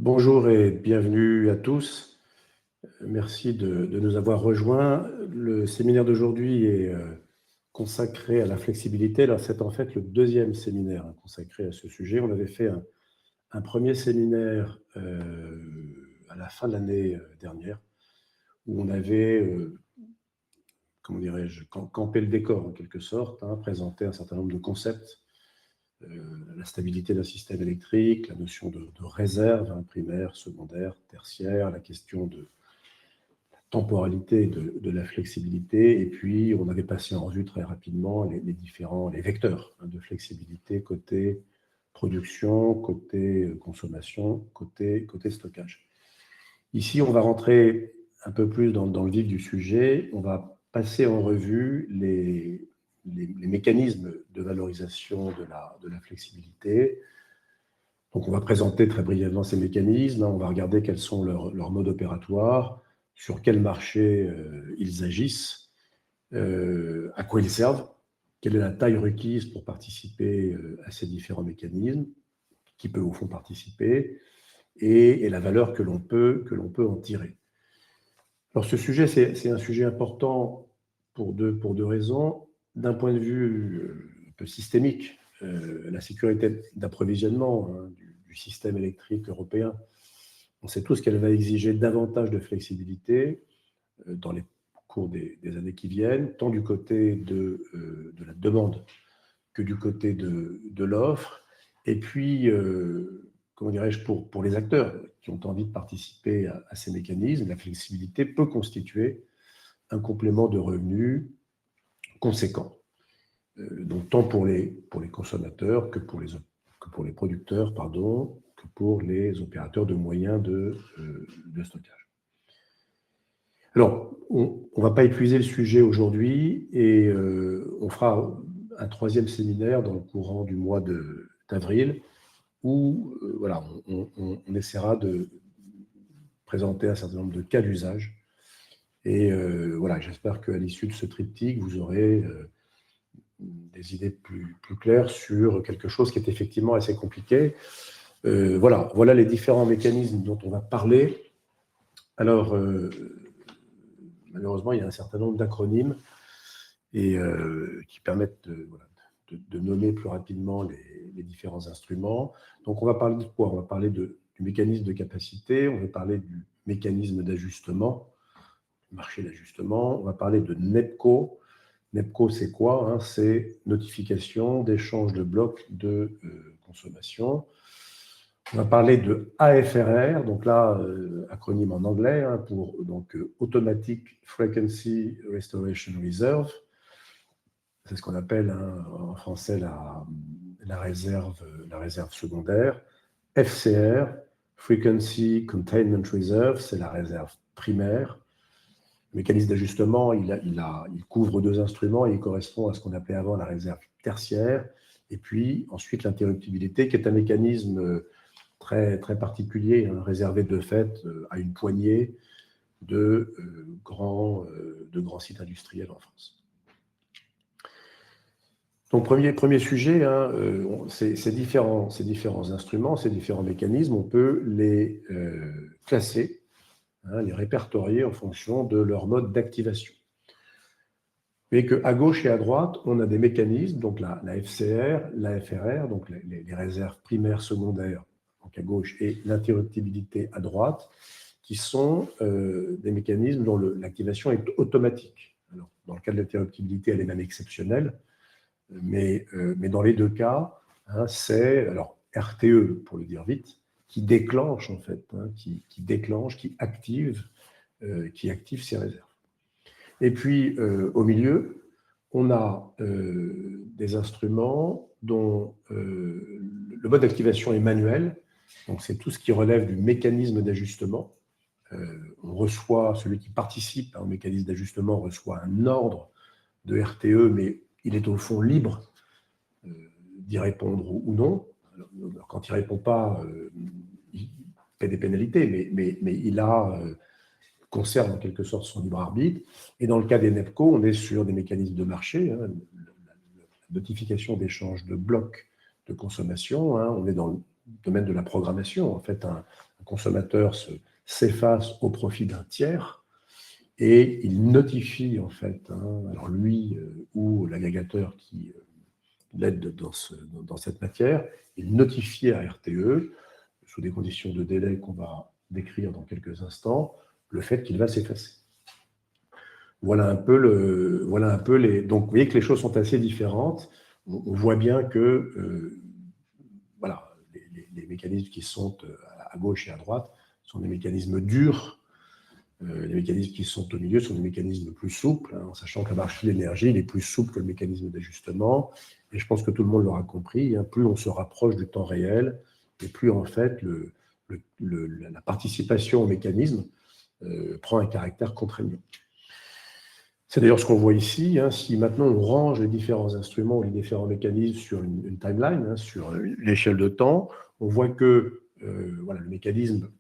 Bonjour et bienvenue à tous. Merci de nous avoir rejoints. Le séminaire d'aujourd'hui est consacré à la flexibilité. Alors, c'est en fait le deuxième séminaire consacré à ce sujet. On avait fait un premier séminaire à la fin de l'année dernière où on avait, comment dirais-je, campé le décor en quelque sorte, présenté un certain nombre de concepts. La stabilité d'un système électrique, la notion de réserve, primaire, secondaire, tertiaire, la question de la temporalité de la flexibilité, et puis on avait passé en revue très rapidement les vecteurs de flexibilité côté production, côté consommation, côté stockage. Ici, on va rentrer un peu plus dans le vif du sujet, on va passer en revue les mécanismes de valorisation de la flexibilité. Donc, on va présenter très brièvement ces mécanismes. On va regarder quels sont leurs modes opératoires, sur quel marché ils agissent, à quoi ils servent, quelle est la taille requise pour participer à ces différents mécanismes, qui peut au fond participer, et la valeur que l'on peut en tirer. Alors, ce sujet, c'est un sujet important pour deux raisons. D'un point de vue un peu systémique, la sécurité d'approvisionnement du système électrique européen, on sait tous qu'elle va exiger davantage de flexibilité dans les cours des années qui viennent, tant du côté de la demande que du côté de l'offre. Et puis, comment dirais-je, pour les acteurs qui ont envie de participer à ces mécanismes, la flexibilité peut constituer un complément de revenus conséquent. Donc, tant pour les consommateurs que pour les producteurs, que pour les opérateurs de moyens de stockage. Alors, on ne va pas épuiser le sujet aujourd'hui et on fera un troisième séminaire dans le courant du mois d'avril où voilà, on essaiera de présenter un certain nombre de cas d'usage. Et voilà, j'espère qu'à l'issue de ce triptyque, vous aurez des idées plus claires sur quelque chose qui est effectivement assez compliqué. Voilà les différents mécanismes dont on va parler. Alors, malheureusement, il y a un certain nombre d'acronymes et qui permettent de nommer plus rapidement les différents instruments. Donc, on va parler de quoi? On va parler du mécanisme de capacité, on va parler du mécanisme d'ajustement, du marché d'ajustement, on va parler de NEPCO. NEPCO, c'est quoi? C'est notification d'échange de blocs de consommation. On va parler de AFRR, donc là, acronyme en anglais, pour Automatic Frequency Restoration Reserve. C'est ce qu'on appelle en français la réserve secondaire. FCR, Frequency Containment Reserve, c'est la réserve primaire. Le mécanisme d'ajustement, il couvre deux instruments et il correspond à ce qu'on appelait avant la réserve tertiaire. Et puis ensuite l'interruptibilité, qui est un mécanisme très, très particulier, réservé de fait à une poignée de grands sites industriels en France. Donc, premier sujet, ces différents instruments, ces différents mécanismes, on peut les classer, les répertorier en fonction de leur mode d'activation. Vous voyez qu'à gauche et à droite, on a des mécanismes, donc la FCR, la FRR, donc les réserves primaires, secondaires, donc à gauche, et l'interruptibilité à droite, qui sont des mécanismes dont l'activation est automatique. Alors, dans le cas de l'interruptibilité, elle est même exceptionnelle, mais dans les deux cas, c'est alors RTE, pour le dire vite, qui déclenche en fait, qui active ces réserves. Et puis au milieu, on a des instruments dont le mode d'activation est manuel, donc c'est tout ce qui relève du mécanisme d'ajustement. On reçoit, celui qui participe au mécanisme d'ajustement reçoit un ordre de RTE, mais il est au fond libre d'y répondre ou non. Alors, quand il ne répond pas, il paie des pénalités, mais il conserve en quelque sorte son libre arbitre. Et dans le cas des NEPCO, on est sur des mécanismes de marché, la notification d'échange de blocs de consommation. On est dans domaine de la programmation. En fait, un consommateur s'efface au profit d'un tiers et il notifie, en fait, alors lui ou l'agrégateur qui l'aide dans cette matière, il notifie à RTE, sous des conditions de délai qu'on va décrire dans quelques instants, le fait qu'il va s'effacer. Voilà un peu les. Donc, vous voyez que les choses sont assez différentes. On voit bien que voilà, les mécanismes qui sont à gauche et à droite sont des mécanismes durs. Les mécanismes qui sont au milieu sont des mécanismes plus souples, en sachant que le marché de l'énergie il est plus souple que le mécanisme d'ajustement. Et je pense que tout le monde l'aura compris. Plus on se rapproche du temps réel, et plus en fait la participation au mécanisme prend un caractère contraignant. C'est d'ailleurs ce qu'on voit ici. Si maintenant on range les différents instruments ou les différents mécanismes sur une timeline, sur l'échelle de temps, on voit que voilà, le mécanisme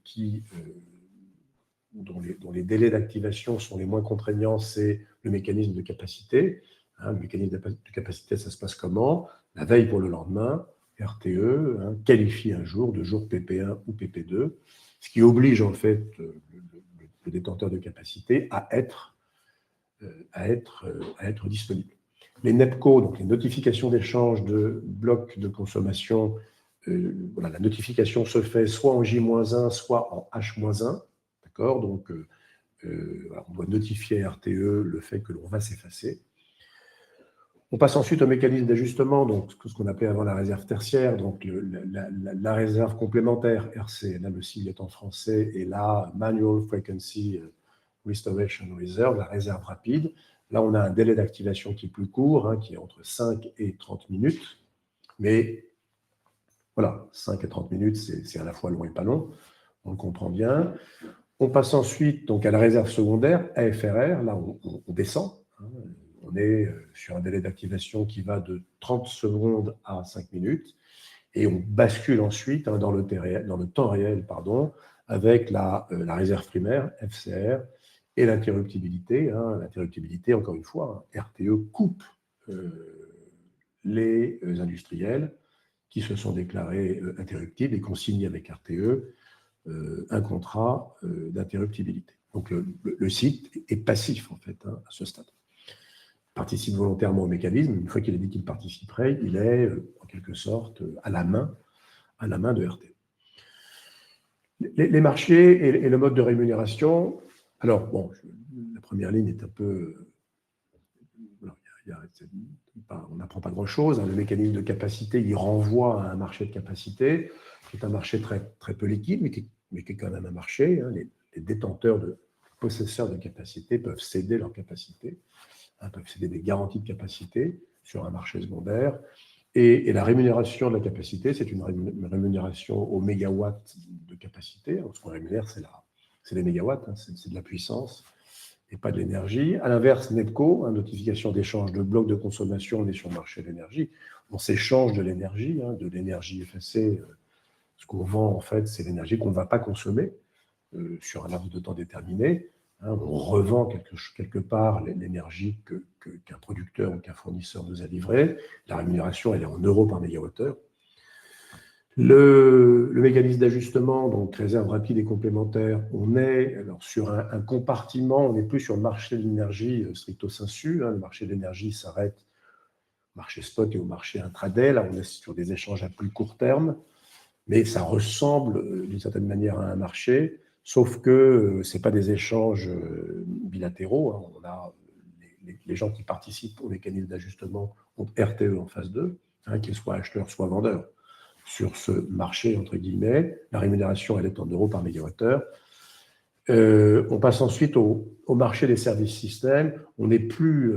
dont les délais d'activation sont les moins contraignants, c'est le mécanisme de capacité. Le mécanisme de capacité, ça se passe comment? La veille pour le lendemain, RTE qualifie un jour de jour PP1 ou PP2, ce qui oblige en fait le détenteur de capacité à être disponible. Les NEPCO, donc les notifications d'échange de blocs de consommation, voilà, la notification se fait soit en J-1, soit en H-1. D'accord? Donc, voilà, on doit notifier à RTE le fait que l'on va s'effacer. On passe ensuite au mécanisme d'ajustement, donc ce qu'on appelait avant la réserve tertiaire, donc la réserve complémentaire, RC, là le sigle est en français, et là, Manual Frequency Restoration Reserve, la réserve rapide. Là, on a un délai d'activation qui est plus court, qui est entre 5 et 30 minutes. Mais voilà, 5 et 30 minutes, c'est à la fois long et pas long. On le comprend bien. On passe ensuite donc, à la réserve secondaire, AFRR. Là, on descend. On est sur un délai d'activation qui va de 30 secondes à 5 minutes. Et on bascule ensuite dans le temps réel, avec la réserve primaire, FCR, et l'interruptibilité. L'interruptibilité, encore une fois, RTE coupe les industriels qui se sont déclarés interruptibles et consignent avec RTE un contrat d'interruptibilité. Donc le site est passif, en fait, à ce stade. Il participe volontairement au mécanisme. Une fois qu'il a dit qu'il participerait, il est, en quelque sorte, à la main de RTE. Les marchés et le mode de rémunération. Alors, bon, la première ligne est un peu... on n'apprend pas grand-chose. Le mécanisme de capacité, il renvoie à un marché de capacité, qui est un marché très, très peu liquide, mais qui est quand même un marché. Les détenteurs possesseurs de capacité peuvent céder leur capacité, peuvent céder des garanties de capacité sur un marché secondaire. Et la rémunération de la capacité, c'est une rémunération au mégawatt de capacité. Ce qu'on rémunère, c'est les mégawatts, c'est de la puissance et pas de l'énergie. À l'inverse, NEPCO, notification d'échange de blocs de consommation, on est sur le marché de l'énergie. On s'échange de l'énergie effacée. Ce qu'on vend, en fait, c'est l'énergie qu'on ne va pas consommer sur un laps de temps déterminé. On revend quelque part l'énergie qu'un producteur ou qu'un fournisseur nous a livrée. La rémunération, elle est en euros par mégawattheure. Le mécanisme d'ajustement, donc réserve rapide et complémentaire, on est alors, sur un compartiment, on n'est plus sur le marché de l'énergie stricto sensu. Le marché de l'énergie s'arrête au marché spot et au marché intraday. Là, on est sur des échanges à plus court terme, mais ça ressemble d'une certaine manière à un marché, sauf que ce n'est pas des échanges bilatéraux. On a les gens qui participent au mécanisme d'ajustement ont RTE en phase 2, qu'ils soient acheteurs, soit vendeurs. Sur ce marché, entre guillemets, la rémunération, elle est en euros par mégawattheure. On passe ensuite au marché des services systèmes. On n'est plus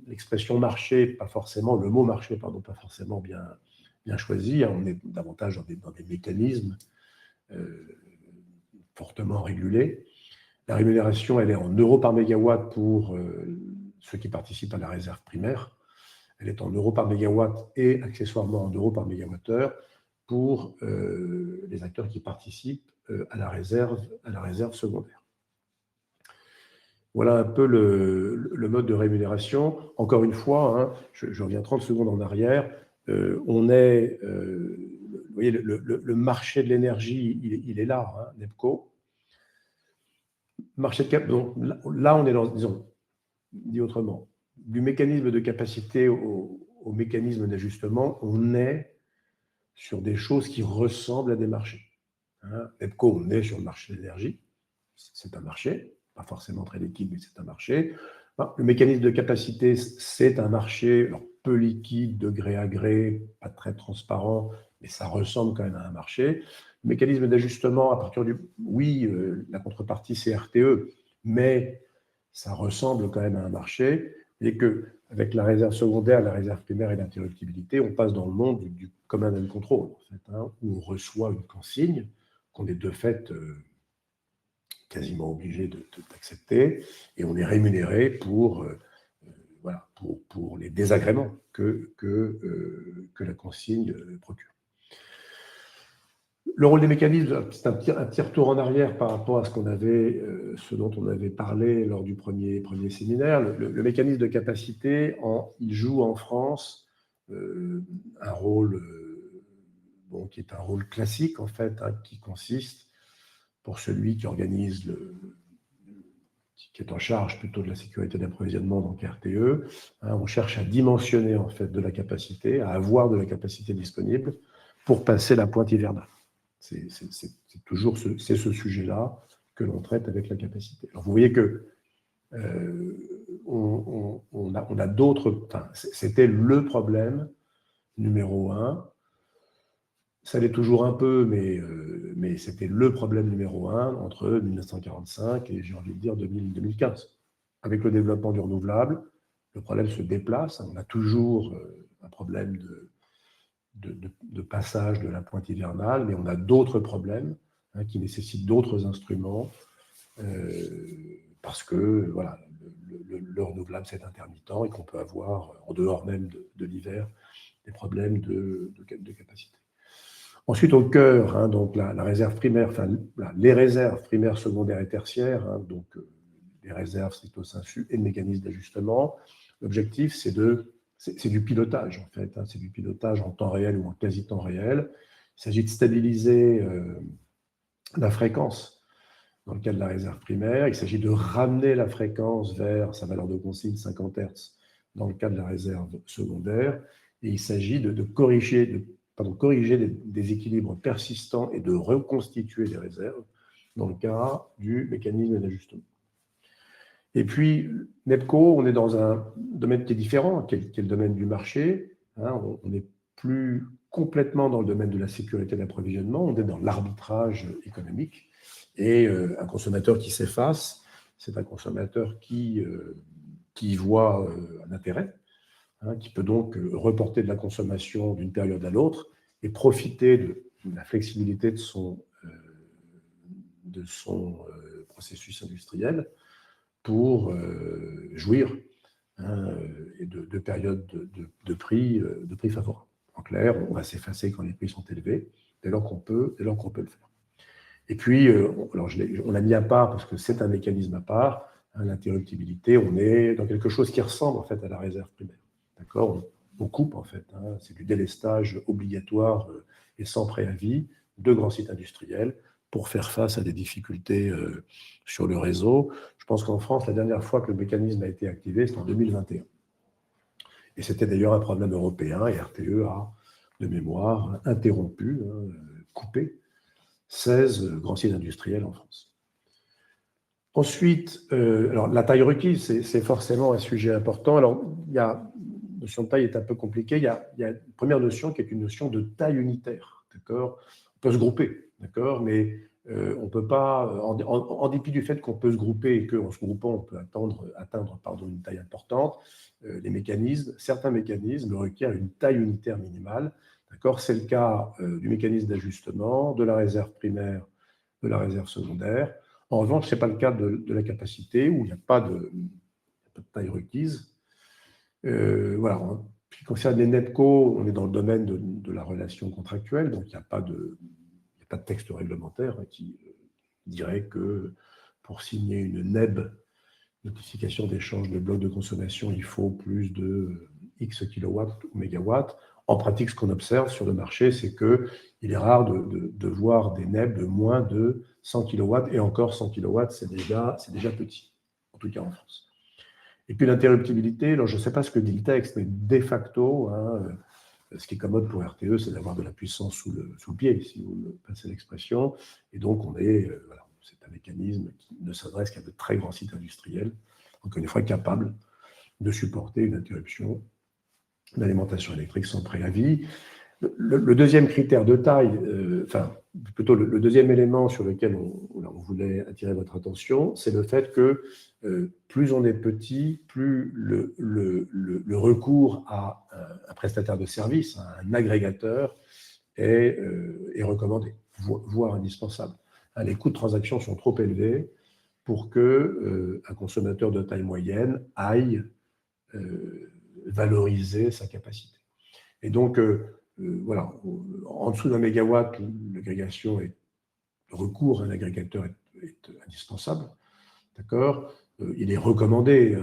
l'expression marché, pas forcément, le mot marché, pardon, pas forcément bien choisi. On est davantage dans des mécanismes fortement régulés. La rémunération, elle est en euros par mégawatt pour ceux qui participent à la réserve primaire. Elle est en euros par mégawatt et accessoirement en euros par mégawattheure pour les acteurs qui participent à la réserve secondaire. Voilà un peu le mode de rémunération. Encore une fois, je reviens 30 secondes en arrière. On est voyez, le marché de l'énergie, il est là, hein, NEPCO. Marché de cap, donc là, on est dans, disons, dit autrement, du mécanisme de capacité au mécanisme d'ajustement, on est sur des choses qui ressemblent à des marchés. Hein. NEPCO, on est sur le marché de l'énergie, c'est un marché, pas forcément très liquide, mais c'est un marché. Le mécanisme de capacité, c'est un marché alors, peu liquide, de gré à gré, pas très transparent, mais ça ressemble quand même à un marché. Le mécanisme d'ajustement, à partir du... Oui, la contrepartie, c'est RTE, mais ça ressemble quand même à un marché, et qu'avec la réserve secondaire, la réserve primaire et l'interruptibilité, on passe dans le monde du command and control, en fait, hein, où on reçoit une consigne qu'on est de fait quasiment obligé d'accepter, et on est rémunéré pour, voilà, pour les désagréments que la consigne procure. Le rôle des mécanismes, c'est un petit retour en arrière par rapport à ce dont on avait parlé lors du premier séminaire. Le mécanisme de capacité, il joue en France un rôle qui est un rôle classique, en fait, hein, qui consiste, pour celui qui organise qui est en charge plutôt de la sécurité d'approvisionnement, donc RTE, hein, on cherche à dimensionner en fait de la capacité, à avoir de la capacité disponible pour passer la pointe hivernale. C'est toujours ce sujet-là que l'on traite avec la capacité. Alors vous voyez que on a d'autres... Enfin, c'était le problème numéro un. Ça l'est toujours un peu, mais c'était le problème numéro un entre 1945 et, j'ai envie de dire, 2015. Avec le développement du renouvelable, le problème se déplace. On a toujours un problème de passage de la pointe hivernale, mais on a d'autres problèmes hein, qui nécessitent d'autres instruments parce que voilà, le renouvelable, c'est intermittent et qu'on peut avoir, en dehors même de l'hiver, des problèmes de capacité. Ensuite, au cœur, hein, donc la réserve primaire, enfin les réserves primaires, secondaires et tertiaires, hein, donc les réserves stricto sensu et le mécanisme d'ajustement. L'objectif, c'est du pilotage, en fait. Hein, c'est du pilotage en temps réel ou en quasi-temps réel. Il s'agit de stabiliser la fréquence dans le cas de la réserve primaire. Il s'agit de ramener la fréquence vers sa valeur de consigne 50 Hz dans le cas de la réserve secondaire. Et il s'agit de corriger des déséquilibres persistants et de reconstituer des réserves dans le cas du mécanisme d'ajustement. Et puis, NEPCO, on est dans un domaine qui est différent, qui est le domaine du marché. Hein, on n'est plus complètement dans le domaine de la sécurité d'approvisionnement, on est dans l'arbitrage économique. Et un consommateur qui s'efface, c'est un consommateur qui voit un intérêt, hein, qui peut donc reporter de la consommation d'une période à l'autre et profiter de la flexibilité de son processus industriel pour jouir hein, de périodes de prix favorables. En clair, on va s'effacer quand les prix sont élevés, dès lors qu'on peut le faire. Et puis, alors on l'a mis à part parce que c'est un mécanisme à part, hein, l'interruptibilité, on est dans quelque chose qui ressemble en fait à la réserve primaire. D'accord, on coupe en fait, hein, c'est du délestage obligatoire et sans préavis de grands sites industriels pour faire face à des difficultés sur le réseau. Je pense qu'en France, la dernière fois que le mécanisme a été activé, c'est en 2021. Et c'était d'ailleurs un problème européen, et RTE a, de mémoire, interrompu, hein, coupé 16 grands sites industriels en France. Ensuite, alors la taille requise, c'est forcément un sujet important. Alors, la notion de taille est un peu compliquée. Il y a une première notion qui est une notion de taille unitaire. D'accord ? On peut se grouper, d'accord ? Mais on ne peut pas, en dépit du fait qu'on peut se grouper et qu'en se groupant, on peut atteindre une taille importante, certains mécanismes requièrent une taille unitaire minimale. D'accord ? C'est le cas du mécanisme d'ajustement, de la réserve primaire, de la réserve secondaire. En revanche, ce n'est pas le cas de la capacité, où il n'y a pas de taille requise. Voilà. En ce qui concerne les NEPCO, on est dans le domaine de la relation contractuelle, donc il n'y a pas de texte réglementaire qui dirait que pour signer une NEB, notification d'échange de blocs de consommation, il faut plus de X kilowatts ou mégawatts. En pratique, ce qu'on observe sur le marché, c'est qu'il est rare de voir des NEB de moins de 100 kW, et encore 100 kW, c'est déjà petit, en tout cas en France. Et puis l'interruptibilité, alors je ne sais pas ce que dit le texte, mais de facto, ce qui est commode pour RTE, c'est d'avoir de la puissance sous le pied, si vous me passez l'expression. Et donc, voilà, c'est un mécanisme qui ne s'adresse qu'à de très grands sites industriels, encore une fois capable de supporter une interruption d'alimentation électrique sans préavis. Le deuxième critère de taille, plutôt le deuxième élément sur lequel on voulait attirer votre attention, c'est le fait que plus on est petit, plus le recours à un prestataire de service, à un agrégateur, est recommandé, voire indispensable. Les coûts de transaction sont trop élevés pour qu'un consommateur de taille moyenne aille valoriser sa capacité. Et donc, voilà, en dessous d'un mégawatt, l'agrégation le recours à un agrégateur est indispensable. D'accord ? Il est recommandé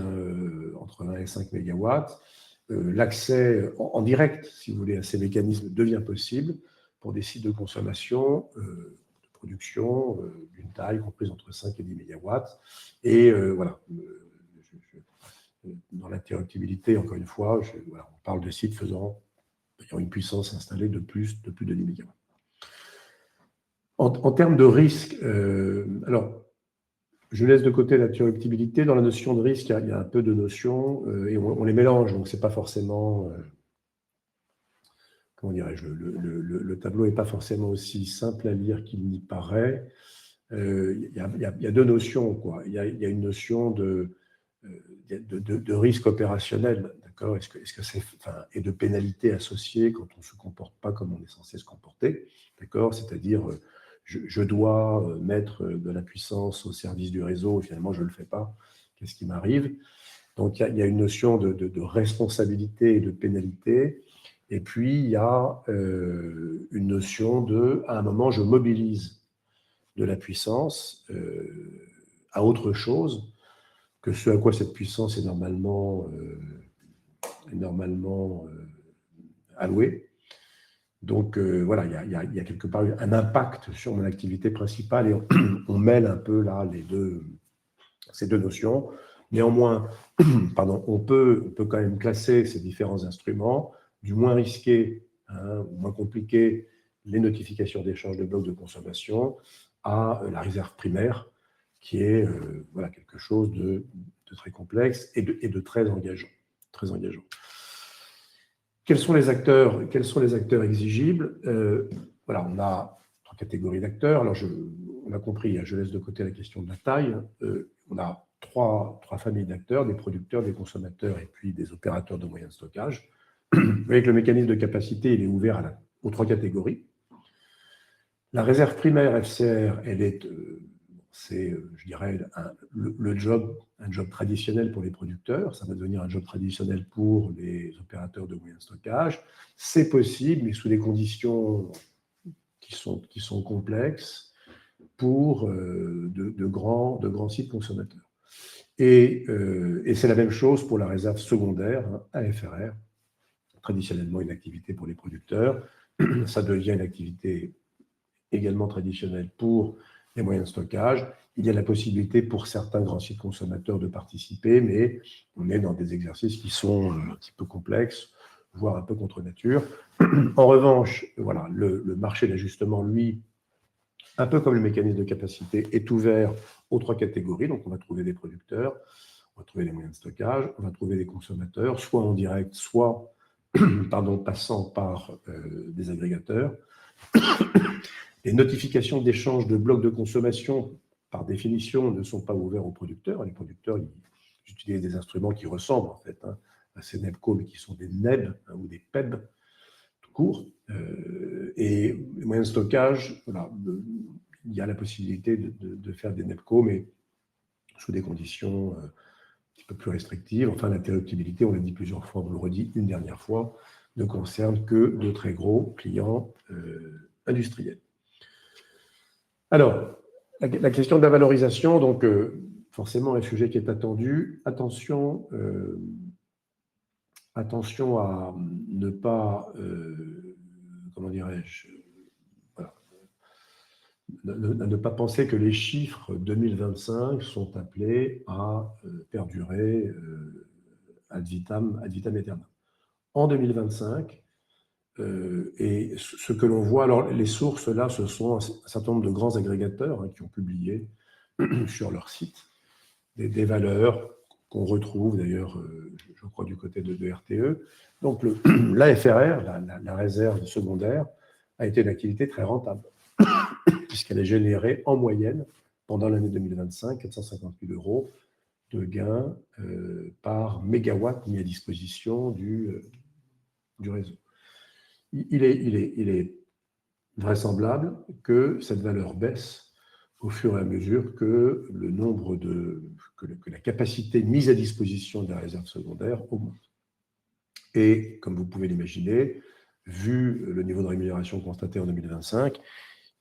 entre 1 et 5 mégawatts. L'accès en direct, si vous voulez, à ces mécanismes devient possible pour des sites de consommation, de production d'une taille comprise entre 5 et 10 mégawatts. Et voilà, dans l'interruptibilité, encore une fois, voilà, on parle de sites ayant une puissance installée de plus de 10 MW. En termes de risque, alors, je laisse de côté l'interruptibilité. Dans la notion de risque, il y a un peu de notions, et on les mélange, donc ce n'est pas forcément, comment dirais-je, le tableau n'est pas forcément aussi simple à lire qu'il n'y paraît. Il y a deux notions, quoi. Il y a une notion de risque opérationnel, d'accord, et de pénalité associée quand on ne se comporte pas comme on est censé se comporter, d'accord, c'est-à-dire je dois mettre de la puissance au service du réseau et finalement je ne le fais pas, qu'est-ce qui m'arrive? Donc il y a une notion de responsabilité et de pénalité, et puis il y a une notion à un moment je mobilise de la puissance à autre chose que ce à quoi cette puissance est normalement allouée. Donc voilà, il y a quelque part un impact sur mon activité principale, et on mêle un peu là ces deux notions. Néanmoins, on peut quand même classer ces différents instruments du moins risqué, ou moins compliqué, les notifications d'échange de blocs de consommation, à la réserve primaire, qui est voilà, quelque chose de très complexe et de très engageant. Très engageant. Quels sont les acteurs exigibles? Voilà, on a trois catégories d'acteurs. Alors, on a compris, je laisse de côté la question de la taille. On a trois familles d'acteurs, des producteurs, des consommateurs et puis des opérateurs de moyens de stockage. Vous voyez que le mécanisme de capacité, il est ouvert aux trois catégories. La réserve primaire FCR, c'est, je dirais, un job traditionnel pour les producteurs. Ça va devenir un job traditionnel pour les opérateurs de moyens de stockage. C'est possible, mais sous des conditions qui sont complexes pour de grands sites consommateurs. Et c'est la même chose pour la réserve secondaire, AFRR, traditionnellement une activité pour les producteurs. Ça devient une activité également traditionnelle pour les moyens de stockage. Il y a la possibilité pour certains grands sites consommateurs de participer, mais on est dans des exercices qui sont un petit peu complexes, voire un peu contre nature. En revanche, voilà, le marché d'ajustement, lui, un peu comme le mécanisme de capacité, est ouvert aux trois catégories. Donc, on va trouver des producteurs, on va trouver des moyens de stockage, on va trouver des consommateurs, soit en direct, soit passant par des agrégateurs. Les notifications d'échange de blocs de consommation, par définition, ne sont pas ouvertes aux producteurs. Les producteurs, ils utilisent des instruments qui ressemblent en fait à ces NEBCO, mais qui sont des NEB ou des PEB, tout court. Et les moyens de stockage, voilà, il y a la possibilité de faire des NEBCO, mais sous des conditions un petit peu plus restrictives. Enfin, l'interruptibilité, on l'a dit plusieurs fois, on le redit une dernière fois, ne concerne que de très gros clients industriels. Alors, la question de la valorisation, donc forcément un sujet qui est attendu. Attention, attention à ne pas, comment dirais-je, voilà, à ne pas penser que les chiffres 2025 sont appelés à perdurer ad vitam aeternam. En 2025, et ce que l'on voit, alors les sources là, ce sont un certain nombre de grands agrégateurs qui ont publié sur leur site des valeurs qu'on retrouve d'ailleurs, je crois, du côté de RTE. Donc la FRR, la réserve secondaire, a été une activité très rentable, puisqu'elle a généré en moyenne, pendant l'année 2025, 450 000 € de gains par mégawatt mis à disposition du réseau. Il est vraisemblable que cette valeur baisse au fur et à mesure que le nombre que la capacité mise à disposition de la réserve secondaire augmente. Et comme vous pouvez l'imaginer, vu le niveau de rémunération constaté en 2025,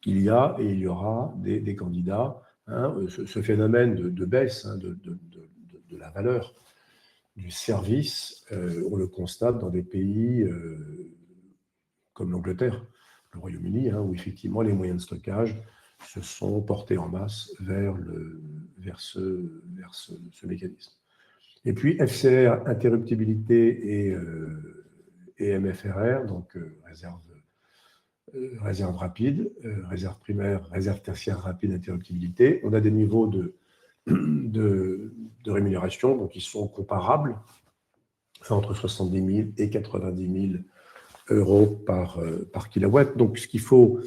il y a et il y aura des candidats. Ce phénomène de baisse de la valeur du service, on le constate dans des pays comme l'Angleterre, le Royaume-Uni, où effectivement les moyens de stockage se sont portés en masse vers ce mécanisme. Et puis FCR, interruptibilité et MFRR, donc réserve rapide, réserve primaire, réserve tertiaire rapide, interruptibilité. On a des niveaux de rémunération donc, qui sont comparables, entre 70 000 et 90 000 € par kilowatt. Donc, ce qu'il faut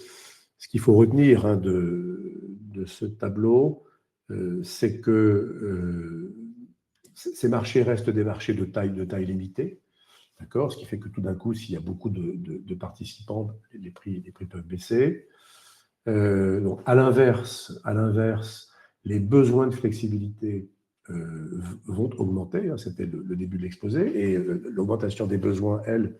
retenir de ce tableau, c'est que ces marchés restent des marchés de taille limitée, d'accord, ce qui fait que tout d'un coup, s'il y a beaucoup de participants, les prix peuvent baisser. Donc, à l'inverse, les besoins de flexibilité vont augmenter. C'était le début de l'exposé, et l'augmentation des besoins, elle,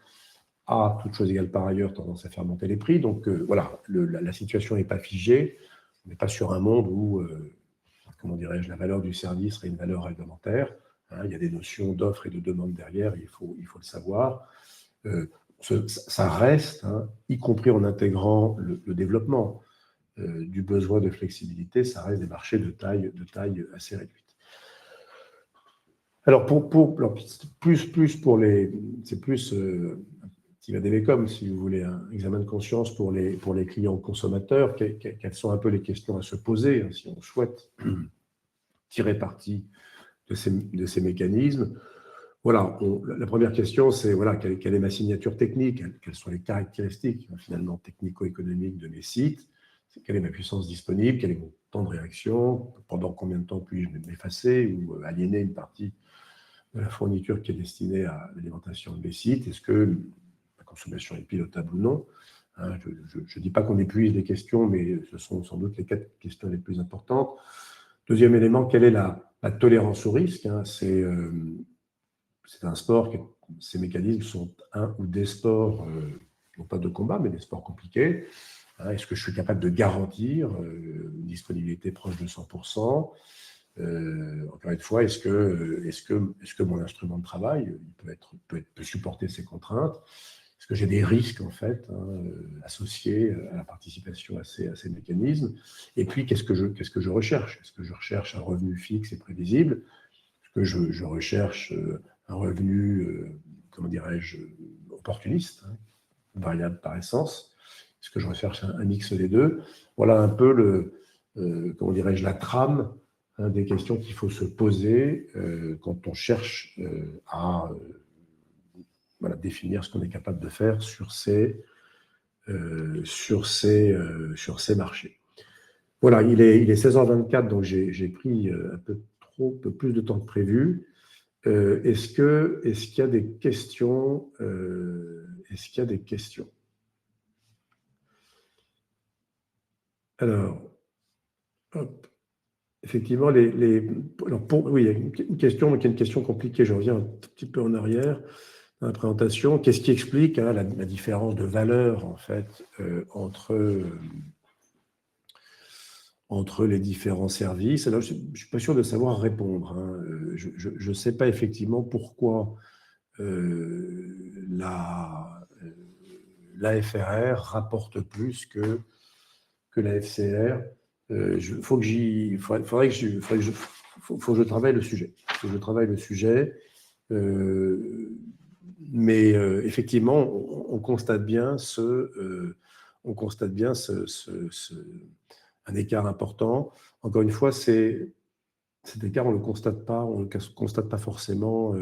a, toute chose égale par ailleurs, tendance à faire monter les prix. Donc voilà, la situation n'est pas figée. On n'est pas sur un monde où, comment dirais-je, la valeur du service serait une valeur réglementaire. Il y a des notions d'offre et de demande derrière, il faut le savoir. Ça reste, y compris en intégrant le développement du besoin de flexibilité, ça reste des marchés de taille assez réduite. Alors, c'est plus petit vadémécum, si vous voulez, un examen de conscience pour les clients consommateurs. Quelles sont un peu les questions à se poser si on souhaite tirer parti de ces mécanismes? Voilà, la première question, c'est voilà, quelle est ma signature technique? Quelles sont les caractéristiques finalement technico-économiques de mes sites? Quelle est ma puissance disponible? Quel est mon temps de réaction? Pendant combien de temps puis-je m'effacer ou aliéner une partie de la fourniture qui est destinée à l'alimentation de mes sites? Est-ce que la consommation est pilotable ou non? Je ne dis pas qu'on épuise les questions, mais ce sont sans doute les 4 questions les plus importantes. Deuxième élément, quelle est la tolérance au risque? C'est un sport, ces mécanismes sont un ou des sports, non pas de combat, mais des sports compliqués. Est-ce que je suis capable de garantir une disponibilité proche de 100%? Encore une fois, est-ce que mon instrument de travail peut supporter ces contraintes? Est-ce que j'ai des risques en fait associés à la participation à ces mécanismes? Et puis, qu'est-ce que je recherche? Est-ce que je recherche un revenu fixe et prévisible? Est-ce que je recherche un revenu, comment dirais-je, opportuniste, variable par essence? Est-ce que je recherche un mix des deux? Voilà un peu comment dirais-je, la trame des questions qu'il faut se poser quand on cherche à définir ce qu'on est capable de faire sur ces marchés. Voilà, il est 16h24, donc j'ai pris un peu plus de temps que prévu. Est-ce qu'il y a des questions? Alors, hop. Effectivement, oui, il y a une question, mais qui est une question compliquée. Je reviens un petit peu en arrière dans la présentation. Qu'est-ce qui explique la différence de valeur en fait entre les différents services? Alors, je ne suis pas sûr de savoir répondre. Je ne sais pas effectivement pourquoi l'AFRR rapporte plus que la FCR. Faut que je travaille le sujet. Mais effectivement, on constate bien un écart important. Encore une fois, cet écart, on ne le constate pas forcément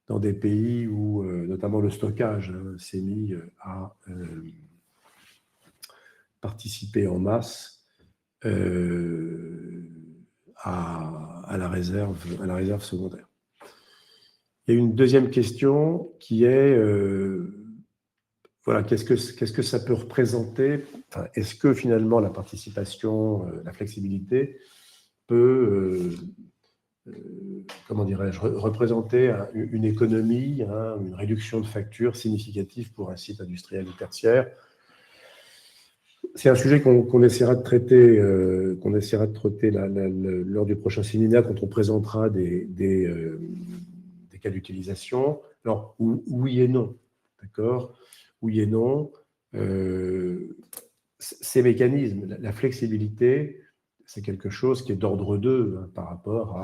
dans des pays où, notamment le stockage, s'est mis à participer en masse à la réserve secondaire. Il y a une deuxième question qui est voilà, qu'est-ce que ça peut représenter? Enfin, est-ce que finalement la participation, la flexibilité peut, comment dirais-je, représenter une économie, une réduction de factures significative pour un site industriel ou tertiaire? C'est un sujet qu'on essaiera de traiter, lors du prochain séminaire quand on présentera des cas d'utilisation. Alors, oui et non, d'accord? Oui et non. Ces mécanismes, la flexibilité, c'est quelque chose qui est d'ordre 2 par rapport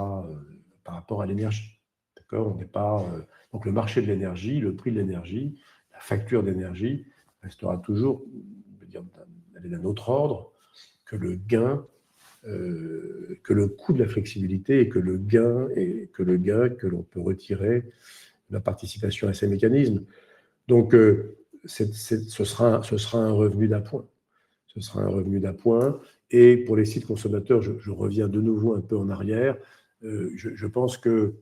à l'énergie. D'accord? On n'est pas, donc le marché de l'énergie, le prix de l'énergie, la facture d'énergie restera toujours, d'aller d'un autre ordre que le gain, que le coût de la flexibilité et que le gain que l'on peut retirer de la participation à ces mécanismes. Donc, ce sera un revenu d'appoint. Ce sera un revenu d'appoint. Et pour les sites consommateurs, je reviens de nouveau un peu en arrière. Je pense que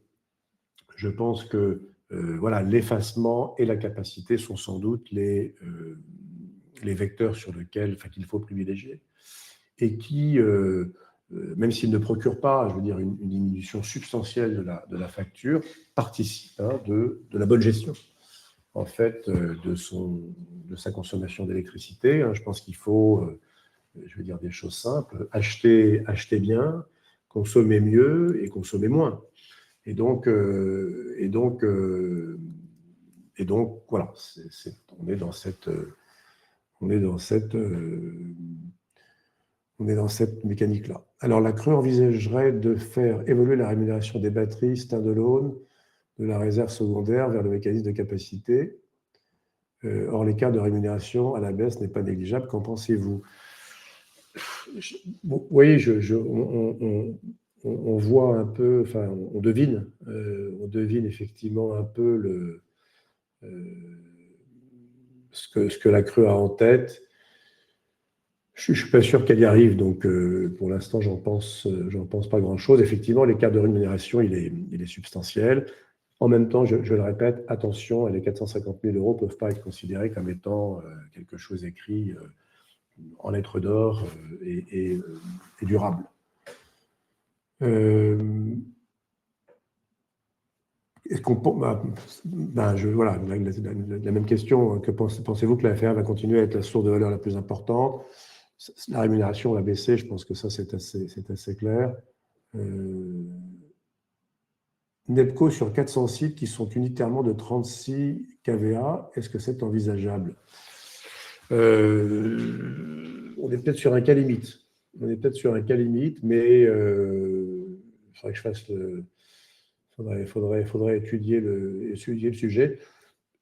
voilà, l'effacement et la capacité sont sans doute les vecteurs sur lesquels qu'il faut privilégier et qui, même s'ils ne procurent pas, je veux dire, une diminution substantielle de la facture, participent de la bonne gestion, en fait, de sa consommation d'électricité. Je pense qu'il faut, je veux dire, des choses simples, acheter bien, consommer mieux et consommer moins. Et donc voilà, on est dans cette mécanique-là. Alors, la CRE envisagerait de faire évoluer la rémunération des batteries stand-alone de la réserve secondaire vers le mécanisme de capacité. Or, l'écart de rémunération à la baisse n'est pas négligeable. Qu'en pensez-vous? Vous voyez, on voit un peu, enfin, on devine effectivement un peu ce que la CRE a en tête. Je ne suis pas sûr qu'elle y arrive, donc pour l'instant, j'en pense pas grand-chose. Effectivement, l'écart de rémunération, il est substantiel. En même temps, je le répète, attention, les 450 000 € ne peuvent pas être considérés comme étant quelque chose écrit en lettres d'or et durable. Voilà, la même question. Pensez-vous que la FR va continuer à être la source de valeur la plus importante? La rémunération va baisser, je pense que ça, c'est assez clair. NEPCO sur 400 sites qui sont unitairement de 36 kVA, est-ce que c'est envisageable? On est peut-être sur un cas limite. Mais il faudrait que je fasse faudrait étudier le sujet.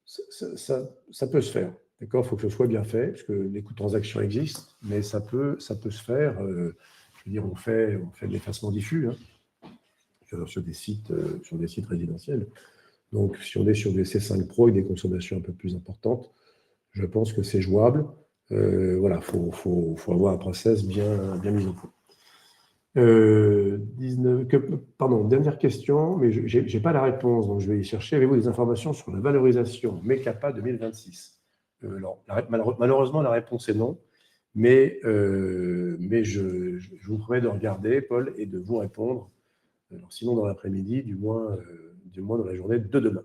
Ça peut se faire. D'accord, il faut que ce soit bien fait, parce que les coûts de transaction existent, mais ça peut se faire. Je veux dire, on fait de l'effacement diffus sur des sites résidentiels. Donc, si on est sur des C5 Pro et des consommations un peu plus importantes, je pense que c'est jouable. Voilà, faut avoir un process bien mis au point. Dernière question, mais je n'ai pas la réponse, donc je vais y chercher. Avez-vous des informations sur la valorisation MECAPA 2026? Malheureusement, la réponse est non, mais je vous promets de regarder, Paul, et de vous répondre. Alors, sinon, dans l'après-midi, du moins dans la journée de demain.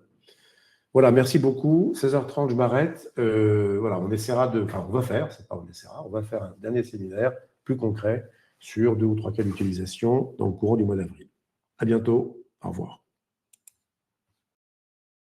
Voilà, merci beaucoup. 16h30, je m'arrête. Voilà, on va faire un dernier séminaire plus concret sur 2 ou 3 cas d'utilisation dans le courant du mois d'avril. À bientôt. Au revoir.